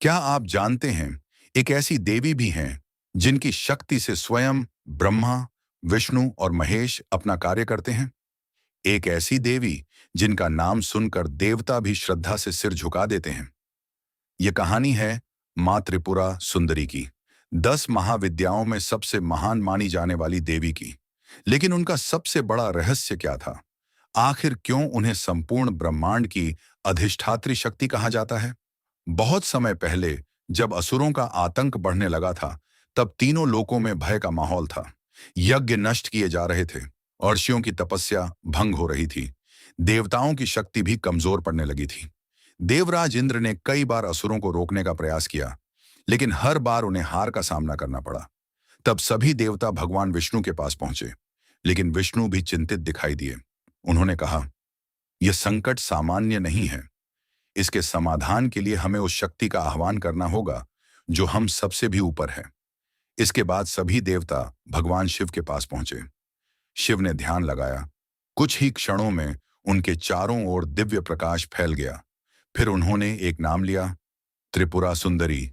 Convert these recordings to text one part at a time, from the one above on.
क्या आप जानते हैं, एक ऐसी देवी भी हैं जिनकी शक्ति से स्वयं ब्रह्मा, विष्णु और महेश अपना कार्य करते हैं। एक ऐसी देवी जिनका नाम सुनकर देवता भी श्रद्धा से सिर झुका देते हैं। ये कहानी है माँ त्रिपुरा सुंदरी की, 10 महाविद्याओं में सबसे महान मानी जाने वाली देवी की। लेकिन उनका सबसे बड़ा रहस्य क्या था? आखिर क्यों उन्हें संपूर्ण ब्रह्मांड की अधिष्ठात्री शक्ति कहा जाता है? बहुत समय पहले, जब असुरों का आतंक बढ़ने लगा था, तब तीनों लोकों में भय का माहौल था। यज्ञ नष्ट किए जा रहे थे और ऋषियों की तपस्या भंग हो रही थी। देवताओं की शक्ति भी कमजोर पड़ने लगी थी। देवराज इंद्र ने कई बार असुरों को रोकने का प्रयास किया, लेकिन हर बार उन्हें हार का सामना करना पड़ा। तब सभी देवता भगवान विष्णु के पास पहुंचे, लेकिन विष्णु भी चिंतित दिखाई दिए। उन्होंने कहा, यह संकट सामान्य नहीं है। इसके समाधान के लिए हमें उस शक्ति का आह्वान करना होगा जो हम सबसे भी ऊपर है। इसके बाद सभी देवता भगवान शिव के पास पहुंचे। शिव ने ध्यान लगाया। कुछ ही क्षणों में उनके चारों ओर दिव्य प्रकाश फैल गया। फिर उन्होंने एक नाम लिया, त्रिपुरा सुंदरी।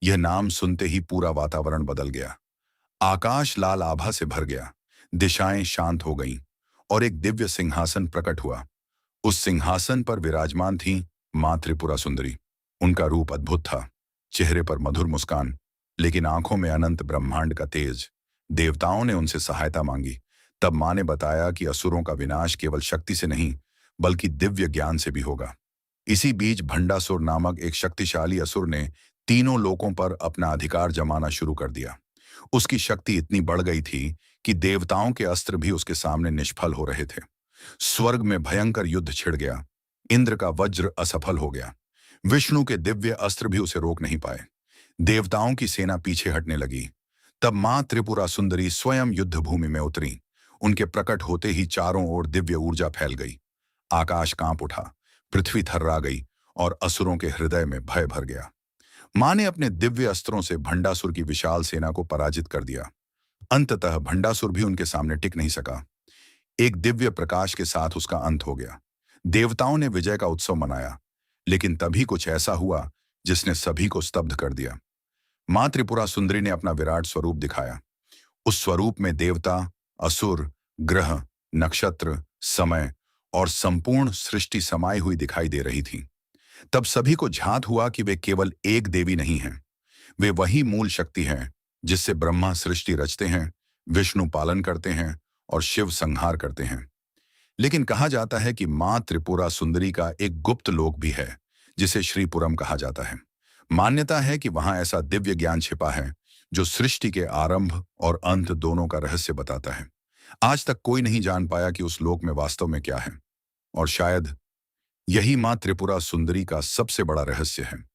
यह नाम सुनते ही पूरा वातावरण बदल गया। आकाश लाल आभा से भर गया, दिशाएं शांत हो गईं और एक दिव्य सिंहासन प्रकट हुआ। उस सिंहासन पर विराजमान थी मां त्रिपुरा सुंदरी। उनका रूप अद्भुत था, चेहरे पर मधुर मुस्कान, लेकिन आंखों में अनंत ब्रह्मांड का तेज। देवताओं ने उनसे सहायता मांगी। तब मां ने बताया कि असुरों का विनाश केवल शक्ति से नहीं, बल्कि दिव्य ज्ञान से भी होगा। इसी बीच भंडासुर नामक एक शक्तिशाली असुर ने तीनों लोकों पर अपना अधिकार जमाना शुरू कर दिया। उसकी शक्ति इतनी बढ़ गई थी कि देवताओं के अस्त्र भी उसके सामने निष्फल हो रहे थे। स्वर्ग में भयंकर युद्ध छिड़ गया। इंद्र का वज्र असफल हो गया। विष्णु के दिव्य अस्त्र भी उसे रोक नहीं पाए। देवताओं की सेना पीछे हटने लगी। तब मां त्रिपुरा सुंदरी स्वयं युद्ध भूमि में उतरी। उनके प्रकट होते ही चारों ओर दिव्य ऊर्जा फैल गई। आकाश कांप उठा, पृथ्वी थर्रा गई और असुरों के हृदय में भय भर गया। मां ने अपने दिव्य अस्त्रों से भंडासुर की विशाल सेना को पराजित कर दिया। अंततः भंडासुर भी उनके सामने टिक नहीं सका। एक दिव्य प्रकाश के साथ उसका अंत हो गया। देवताओं ने विजय का उत्सव मनाया, लेकिन तभी कुछ ऐसा हुआ जिसने सभी को स्तब्ध कर दिया। मां त्रिपुरा सुंदरी ने अपना विराट स्वरूप दिखाया। उस स्वरूप में देवता, असुर, ग्रह, नक्षत्र, समय और संपूर्ण सृष्टि समाई हुई दिखाई दे रही थी। तब सभी को झांत हुआ कि वे केवल एक देवी नहीं हैं। वे वही मूल शक्ति हैं जिससे ब्रह्मा सृष्टि रचते हैं, विष्णु पालन करते हैं और शिव संहार करते हैं। लेकिन कहा जाता है कि मां त्रिपुरा सुंदरी का एक गुप्त लोक भी है, जिसे श्रीपुरम कहा जाता है। मान्यता है कि वहां ऐसा दिव्य ज्ञान छिपा है जो सृष्टि के आरंभ और अंत दोनों का रहस्य बताता है। आज तक कोई नहीं जान पाया कि उस लोक में वास्तव में क्या है, और शायद यही मां त्रिपुरा सुंदरी का सबसे बड़ा रहस्य है।